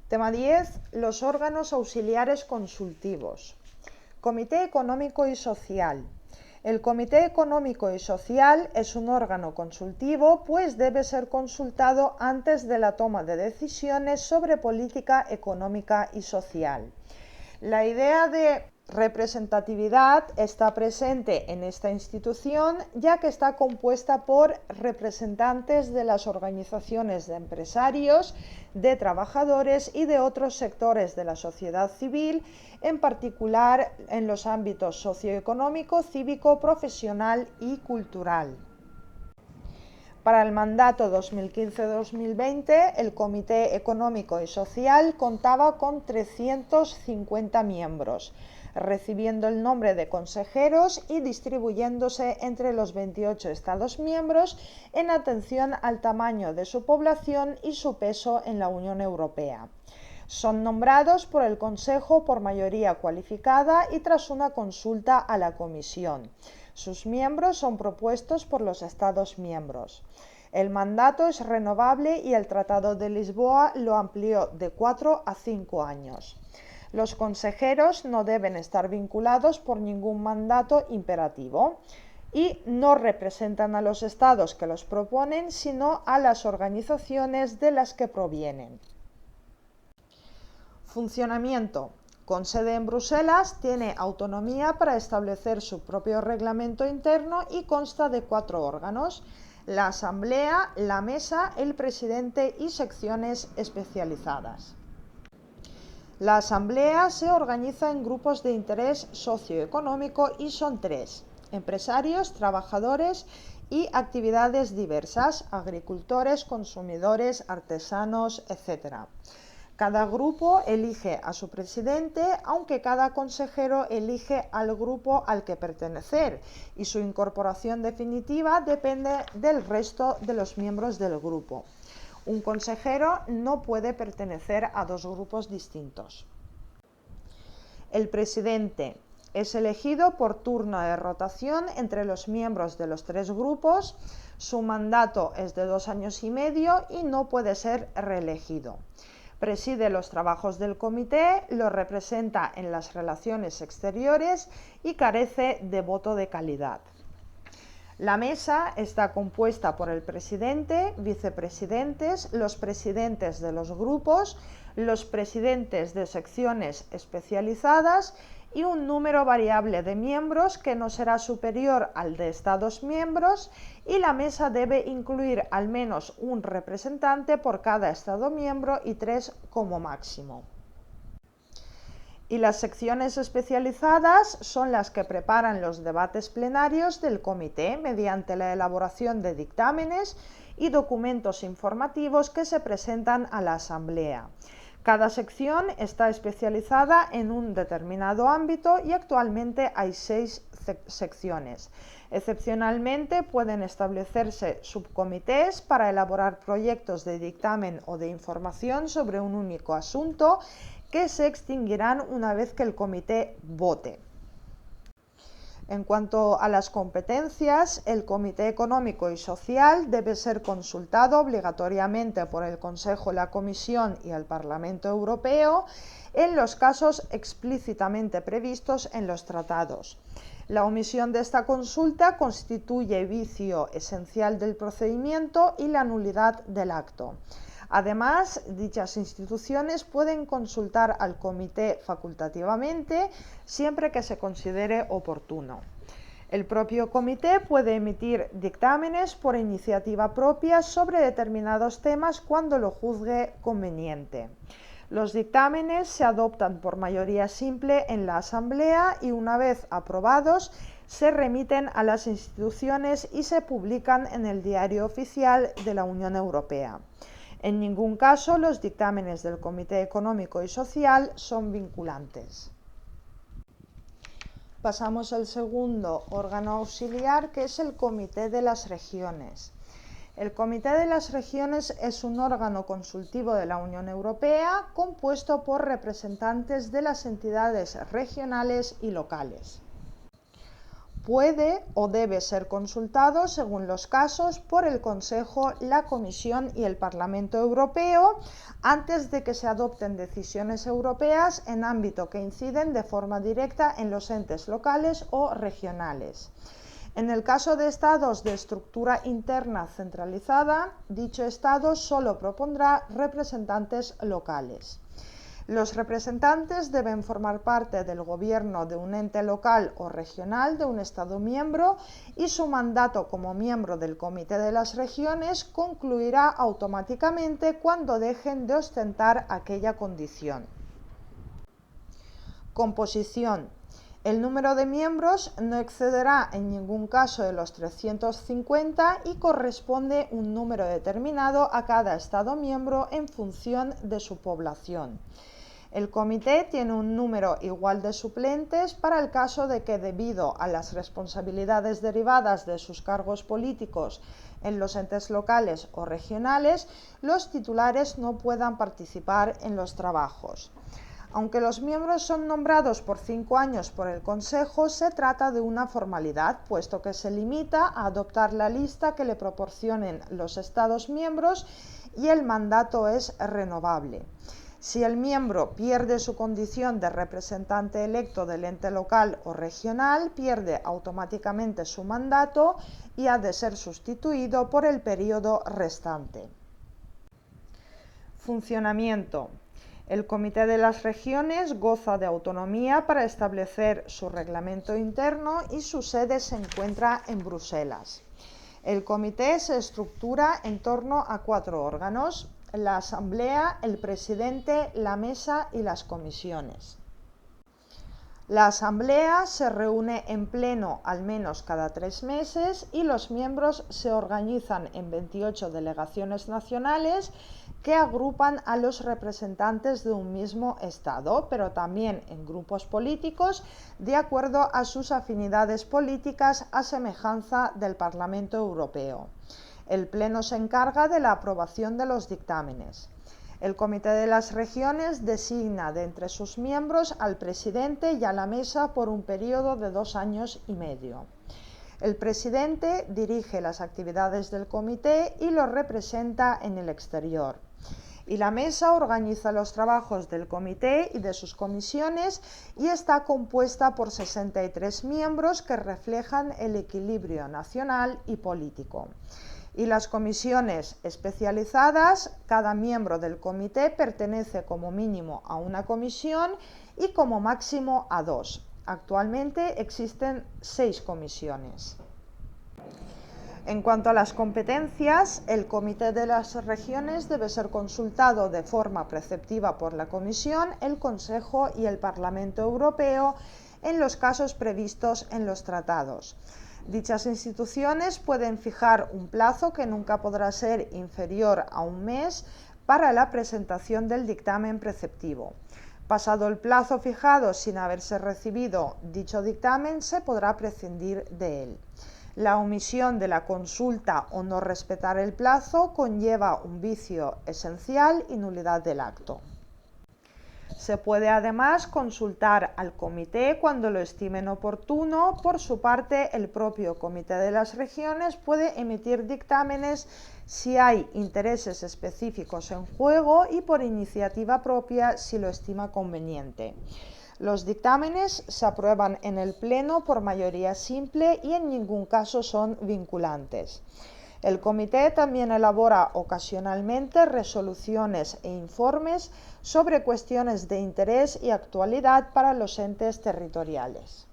Tema 10. Los órganos auxiliares consultivos. Comité Económico y Social. El Comité Económico y Social es un órgano consultivo, pues debe ser consultado antes de la toma de decisiones sobre política económica y social. La idea de representatividad está presente en esta institución, ya que está compuesta por representantes de las organizaciones de empresarios, de trabajadores y de otros sectores de la sociedad civil, en particular en los ámbitos socioeconómico, cívico, profesional y cultural. Para el mandato 2015-2020, el Comité Económico y Social contaba con 350 miembros, recibiendo el nombre de consejeros y distribuyéndose entre los 28 Estados miembros en atención al tamaño de su población y su peso en la Unión Europea. Son nombrados por el Consejo por mayoría cualificada y tras una consulta a la Comisión. Sus miembros son propuestos por los Estados miembros. El mandato es renovable y el Tratado de Lisboa lo amplió de 4 a 5 años. Los consejeros no deben estar vinculados por ningún mandato imperativo y no representan a los estados que los proponen, sino a las organizaciones de las que provienen. Funcionamiento. Con sede en Bruselas, tiene autonomía para establecer su propio reglamento interno y consta de 4 órganos: la Asamblea, la Mesa, el Presidente y secciones especializadas. La Asamblea se organiza en grupos de interés socioeconómico y son 3: empresarios, trabajadores y actividades diversas, agricultores, consumidores, artesanos, etc. Cada grupo elige a su presidente, aunque cada consejero elige al grupo al que pertenecer, y su incorporación definitiva depende del resto de los miembros del grupo. Un consejero no puede pertenecer a 2 grupos distintos. El presidente es elegido por turno de rotación entre los miembros de los 3 grupos. Su mandato es de 2 años y medio y no puede ser reelegido. Preside los trabajos del comité, lo representa en las relaciones exteriores y carece de voto de calidad. La mesa está compuesta por el presidente, vicepresidentes, los presidentes de los grupos, los presidentes de secciones especializadas y un número variable de miembros que no será superior al de Estados miembros, y la mesa debe incluir al menos un representante por cada Estado miembro y 3 como máximo. Y las secciones especializadas son las que preparan los debates plenarios del comité mediante la elaboración de dictámenes y documentos informativos que se presentan a la Asamblea. Cada sección está especializada en un determinado ámbito y actualmente hay 6 secciones. Excepcionalmente pueden establecerse subcomités para elaborar proyectos de dictamen o de información sobre un único asunto, que se extinguirán una vez que el comité vote. En cuanto a las competencias, el Comité Económico y Social debe ser consultado obligatoriamente por el Consejo, la Comisión y el Parlamento Europeo en los casos explícitamente previstos en los tratados. La omisión de esta consulta constituye vicio esencial del procedimiento y la nulidad del acto. Además, dichas instituciones pueden consultar al comité facultativamente siempre que se considere oportuno. El propio comité puede emitir dictámenes por iniciativa propia sobre determinados temas cuando lo juzgue conveniente. Los dictámenes se adoptan por mayoría simple en la Asamblea y, una vez aprobados, se remiten a las instituciones y se publican en el Diario Oficial de la Unión Europea. En ningún caso los dictámenes del Comité Económico y Social son vinculantes. Pasamos al segundo órgano auxiliar, que es el Comité de las Regiones. El Comité de las Regiones es un órgano consultivo de la Unión Europea compuesto por representantes de las entidades regionales y locales. puede o debe ser consultado, según los casos, por el Consejo, la Comisión y el Parlamento Europeo antes de que se adopten decisiones europeas en ámbito que inciden de forma directa en los entes locales o regionales. En el caso de estados de estructura interna centralizada, dicho estado solo propondrá representantes locales. Los representantes deben formar parte del gobierno de un ente local o regional de un Estado miembro y su mandato como miembro del Comité de las Regiones concluirá automáticamente cuando dejen de ostentar aquella condición. Composición. El número de miembros no excederá en ningún caso de los 350 y corresponde un número determinado a cada Estado miembro en función de su población. El comité tiene un número igual de suplentes para el caso de que, debido a las responsabilidades derivadas de sus cargos políticos en los entes locales o regionales, los titulares no puedan participar en los trabajos. Aunque los miembros son nombrados por 5 años por el Consejo, se trata de una formalidad, puesto que se limita a adoptar la lista que le proporcionen los Estados miembros y el mandato es renovable. Si el miembro pierde su condición de representante electo del ente local o regional, pierde automáticamente su mandato y ha de ser sustituido por el periodo restante. Funcionamiento. El Comité de las Regiones goza de autonomía para establecer su reglamento interno y su sede se encuentra en Bruselas. El comité se estructura en torno a 4 órganos: la Asamblea, el Presidente, la Mesa y las comisiones. La Asamblea se reúne en pleno al menos cada 3 meses y los miembros se organizan en 28 delegaciones nacionales que agrupan a los representantes de un mismo Estado, pero también en grupos políticos de acuerdo a sus afinidades políticas, a semejanza del Parlamento Europeo. El Pleno se encarga de la aprobación de los dictámenes. El Comité de las Regiones designa de entre sus miembros al presidente y a la mesa por un periodo de 2 años y medio. El presidente dirige las actividades del comité y lo representa en el exterior. Y la mesa organiza los trabajos del comité y de sus comisiones y está compuesta por 63 miembros que reflejan el equilibrio nacional y político. Y las comisiones especializadas, cada miembro del comité pertenece como mínimo a una comisión y como máximo a 2. Actualmente existen 6 comisiones. En cuanto a las competencias, el Comité de las Regiones debe ser consultado de forma preceptiva por la Comisión, el Consejo y el Parlamento Europeo en los casos previstos en los tratados. Dichas instituciones pueden fijar un plazo que nunca podrá ser inferior a un mes para la presentación del dictamen preceptivo. Pasado el plazo fijado sin haberse recibido dicho dictamen, se podrá prescindir de él. La omisión de la consulta o no respetar el plazo conlleva un vicio esencial y nulidad del acto. Se puede además consultar al comité cuando lo estimen oportuno. Por su parte, el propio Comité de las Regiones puede emitir dictámenes si hay intereses específicos en juego y por iniciativa propia si lo estima conveniente. Los dictámenes se aprueban en el Pleno por mayoría simple y en ningún caso son vinculantes. El comité también elabora ocasionalmente resoluciones e informes sobre cuestiones de interés y actualidad para los entes territoriales.